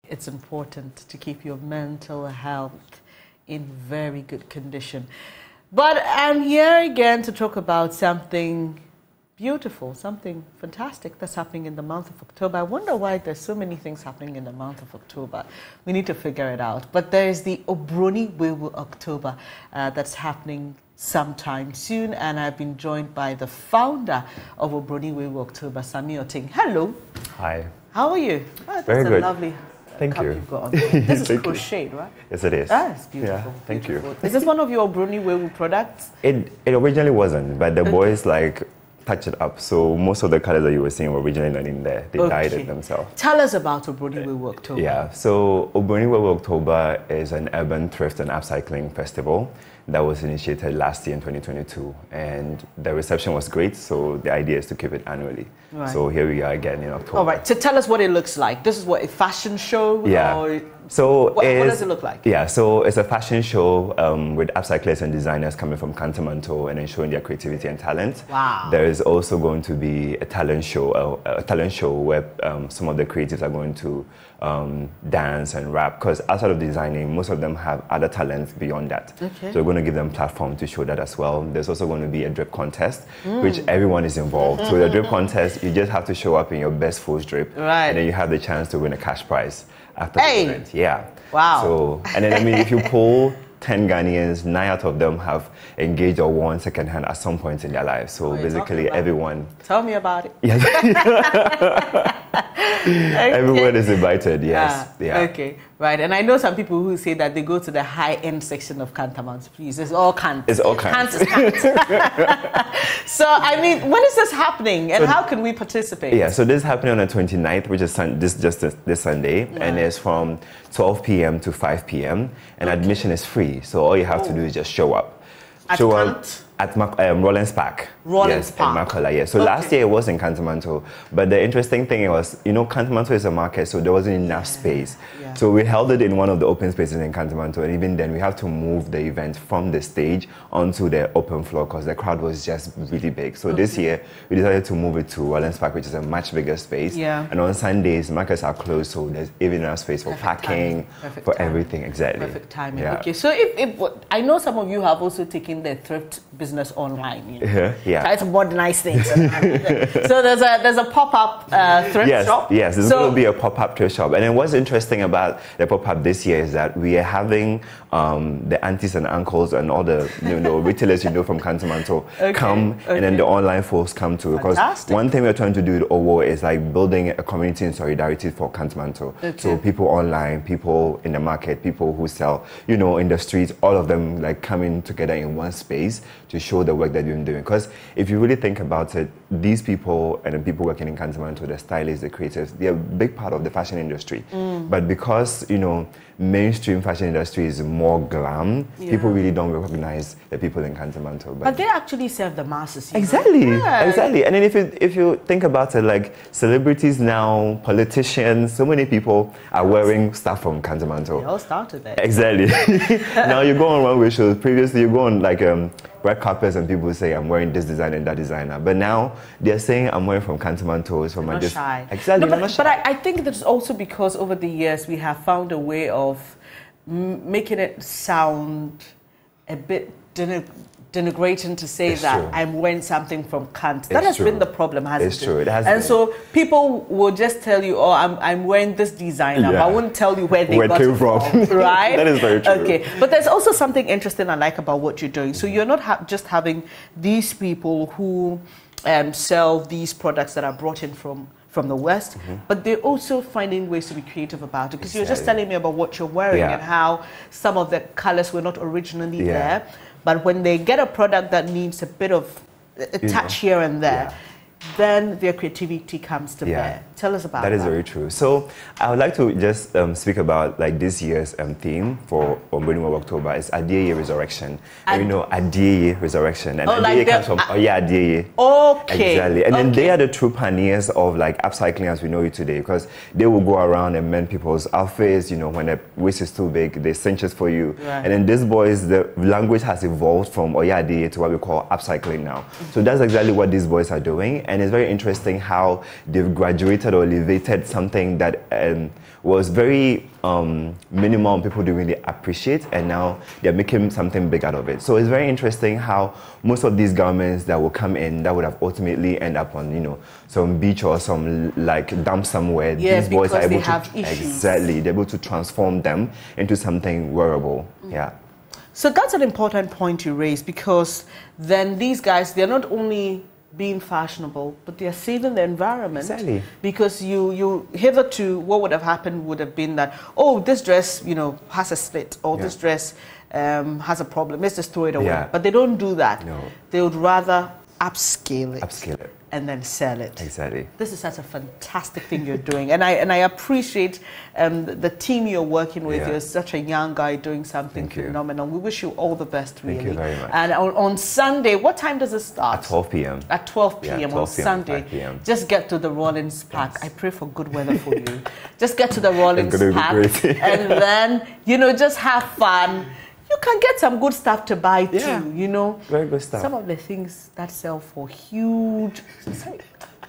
it's important to keep your mental health in very good condition. But I'm here again to talk about something beautiful, something fantastic that's happening in the month of October. I wonder why there's so many things happening in the month of October. We need to figure it out. But there is the Obroni Wawu October that's happening sometime soon, and I've been joined by the founder of Obroni Wawu October, Sami Oting. Hello. Hi. How are you? Oh, Very good. Lovely. Thank you. You've got on. This is crocheted, right? Yes, it is. Ah, it's beautiful. Yeah, thank you. Is this one of your Obroni Wawu products? It originally wasn't, but the boys touch it up. So most of the colors that you were seeing were originally not in there. They dyed it themselves. Tell us about Obroni Wawu October. Yeah, so Obroni Wawu October is an urban thrift and upcycling festival that was initiated last year in 2022. And the reception was great, so the idea is to keep it annually. Right. So here we are again in October. All right, so tell us what it looks like. This is what, a fashion show? Yeah. Or so what does it look like? Yeah, so it's a fashion show with upcyclers and designers coming from Cantamanto and then showing their creativity and talent. Wow. There is also going to be a talent show where some of the creatives are going to dance and rap, because outside of designing, most of them have other talents beyond that. Okay. So we're going to give them platform to show that as well. There's also going to be a drip contest, which everyone is involved. So the drip contest, you just have to show up in your best full drip, right, and then you have the chance to win a cash prize after the event. Yeah. Wow. So, and then I mean, if you pull 10 Ghanaians, 9 out of them have engaged or won secondhand at some point in their lives. So basically everyone... Tell me about it. Yes. Okay. Everyone is invited, yes. Yeah. Okay, right. And I know some people who say that they go to the high-end section of Cantamount. Please, it's all cant. It's all cant. Cant is cant. So, I mean, when is this happening and how can we participate? Yeah, so this is happening on the 29th, which is this Sunday, and it's from 12 p.m. to 5 p.m. and admission is free. So all you have to do is just show up. Show up at Rollins Park. Rollins Park. In Makola, yes. So last year it was in Cantamanto, but the interesting thing was, you know, Cantamanto is a market, so there wasn't enough space. Yeah. So we held it in one of the open spaces in Cantamanto, and even then we have to move the event from the stage onto the open floor because the crowd was just really big. So this year we decided to move it to Rollins Park, which is a much bigger space. Yeah. And on Sundays, markets are closed, so there's even enough space for parking, for everything. Exactly. Perfect timing. Yeah. Okay. So if I know some of you have also taken the thrift business online. You know? Yeah. Try to modernize things. So there's a pop-up thrift shop. Yes, there's going to be a pop-up thrift shop. And then what's interesting about the pop-up this year is that we are having the aunties and uncles and all the retailers from Cantamanto come, and then the online folks come too. Because one thing we're trying to do with OWO is like building a community in solidarity for Cantamanto. So people online, people in the market, people who sell, in the streets, all of them like coming together in one space to show the work that we've been doing. Because if you really think about it, these people and the people working in Cantamanto, the stylists, the creatives, they're a big part of the fashion industry. But because, mainstream fashion industry is more glam, people really don't recognize the people in Cantamanto. But they actually serve the masses. Exactly. Exactly. And then if you think about it, like celebrities now, politicians, so many people are wearing stuff from Cantamanto. They all started there. Exactly. Now you go on runway shows. Previously you go on like red carpets and people say I'm wearing this designer and that designer. But now they're saying I'm wearing from Cantamanto. It's from not shy. Exactly. No, but I think that's also because over the years we have found a way of making it sound a bit denigrating to say that I'm wearing something from Kant. That has been the problem, hasn't it? It's true, it has been. And so people will just tell you, oh, I'm wearing this designer, but I won't tell you where they got it from. Right? That is very true. Okay, but there's also something interesting I like about what you're doing. So you're not just having these people who sell these products that are brought in from the West, but they're also finding ways to be creative about it. Because you're just telling me about what you're wearing and how some of the colors were not originally there. But when they get a product that needs a bit of a touch here and there, then their creativity comes to bear. Tell us about that. That is very true. So I would like to just speak about like this year's theme for Obroni Wawu October is Ade3yie Resurrection. And you know, Ade3yie Resurrection. And Ade3yie comes from Ade3yie. Okay. Exactly. And then they are the true pioneers of like upcycling as we know it today, because they will go around and mend people's outfits, when the waist is too big, they cinch it for you. Right. And then these boys, the language has evolved from Ade3yie to what we call upcycling now. So that's exactly what these boys are doing. And it's very interesting how they've graduated elevated or elevated something that was very minimal and people didn't really appreciate, and now they're making something big out of it. So it's very interesting how most of these garments that will come in that would have ultimately end up on, you know, some beach or some like dump somewhere. Yes, these boys are able to issues. Exactly, they're able to transform them into something wearable. Yeah. So that's an important point you raised, because then these guys, they're not only being fashionable, but they're saving the environment. Exactly. Because you hitherto, what would have happened would have been that, oh, this dress, you know, has a slit, or this dress has a problem, let's just throw it away. Yeah. But they don't do that. No. They would rather upscale it. Upscale it. And then sell it. Exactly. This is such a fantastic thing you're doing, and I appreciate the team you're working with. Yeah. You're such a young guy doing something phenomenal. We wish you all the best, really. Thank you very much. And on Sunday, what time does it start? At 12 p.m. At 12 p.m. Yeah, 12 on Sunday. 5 p.m. Just get to the Rollins Park. I pray for good weather for you. Just get to the Rollins Park, and then, you know, just have fun. You can get some good stuff to buy too, you know. Very good stuff. Some of the things that sell for huge...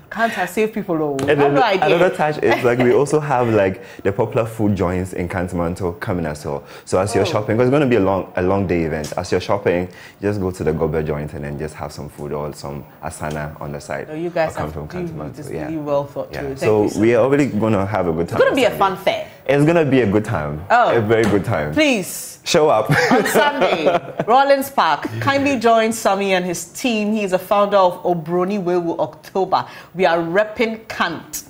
Can't I save people all? And then another touch is like we also have like the popular food joints in Kantamanto coming as well. So as you're shopping, because it's going to be a long day event, as you're shopping, just go to the gobe joint and then just have some food or some asana on the side. So you guys come from Kantamanto. This really well thought through. So we are already going to have a good time. It's going to be a fun fair. It's going to be a good time. Oh. A very good time. Please. Show up. On Sunday, Rollins Park. Kindly join Sammy and his team. He is a founder of Obroni Wawu October. We are repping Kant.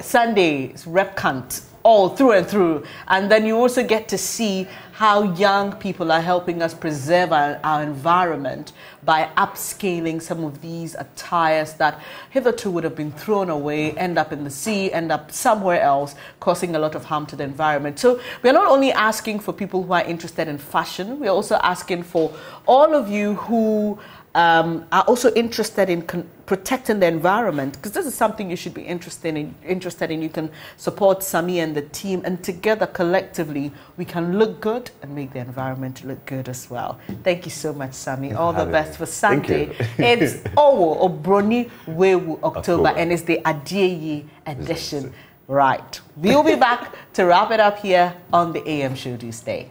Sunday is rep Kant. All through and through. And then you also get to see how young people are helping us preserve our environment by upscaling some of these attires that hitherto would have been thrown away, end up in the sea, end up somewhere else, causing a lot of harm to the environment. So we're not only asking for people who are interested in fashion, we're also asking for all of you who are also interested in protecting the environment, because this is something you should be interested in. You can support Sami and the team, and together, collectively, we can look good and make the environment look good as well. Thank you so much, Sami. All the best for Sunday. It's Obroni Wawu October, and it's the Ade3yie edition. Right. We'll be back to wrap it up here on the AM show. Do stay.